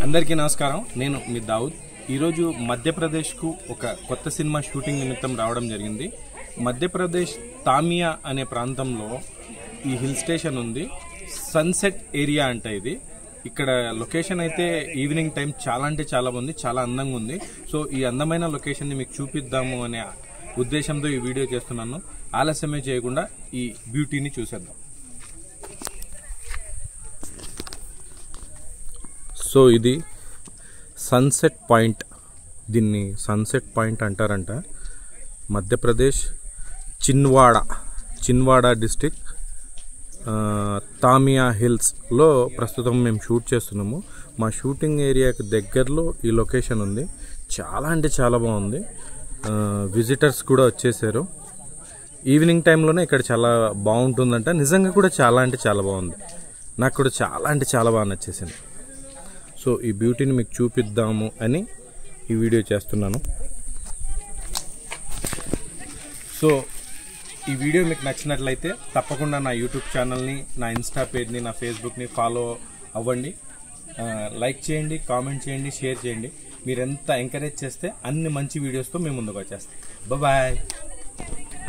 అందరికీ నమస్కారం. నేను మీ దావుద్. ఈరోజు మధ్యప్రదేశ్కు ఒక కొత్త సినిమా షూటింగ్ నిమిత్తం రావడం జరిగింది. మధ్యప్రదేశ్ తామియా అనే ప్రాంతంలో ఈ హిల్ స్టేషన్ ఉంది. సన్సెట్ ఏరియా అంట ఇది. ఇక్కడ లొకేషన్ అయితే ఈవినింగ్ టైం చాలా అంటే చాలా బాగుంది, చాలా అందంగా ఉంది. సో ఈ అందమైన లొకేషన్ని మీకు చూపిద్దాము అనే ఉద్దేశంతో ఈ వీడియో చేస్తున్నాను. ఆలస్యమే చేయకుండా ఈ బ్యూటీని చూసేద్దాం. సో ఇది సన్సెట్ పాయింట్. దీన్ని సన్సెట్ పాయింట్ అంటారంట. మధ్యప్రదేశ్ చిన్వాడా డిస్టిక్ తామియా హిల్స్లో ప్రస్తుతం మేము షూట్ చేస్తున్నాము. మా షూటింగ్ ఏరియాకి దగ్గరలో ఈ లొకేషన్ ఉంది. చాలా అంటే చాలా బాగుంది. విజిటర్స్ కూడా వచ్చేసారు. ఈవినింగ్ టైంలోనే ఇక్కడ చాలా బాగుంటుందంట. నిజంగా కూడా చాలా అంటే చాలా బాగుంది. నాకు కూడా చాలా అంటే చాలా బాగా నచ్చేసింది. సో ఈ బ్యూటీని మీకు చూపిద్దాము అని ఈ వీడియో చేస్తున్నాను. సో ఈ వీడియో మీకు నచ్చినట్లయితే తప్పకుండా నా యూట్యూబ్ ఛానల్ని, నా ఇన్స్టా పేజ్ని, నా ఫేస్బుక్ని ఫాలో అవ్వండి. లైక్ చేయండి, కామెంట్ చేయండి, షేర్ చేయండి. మీరు ఎంత ఎంకరేజ్ చేస్తే అన్ని మంచి వీడియోస్తో మేము ముందుకు వచ్చేస్తాం. బాయ్.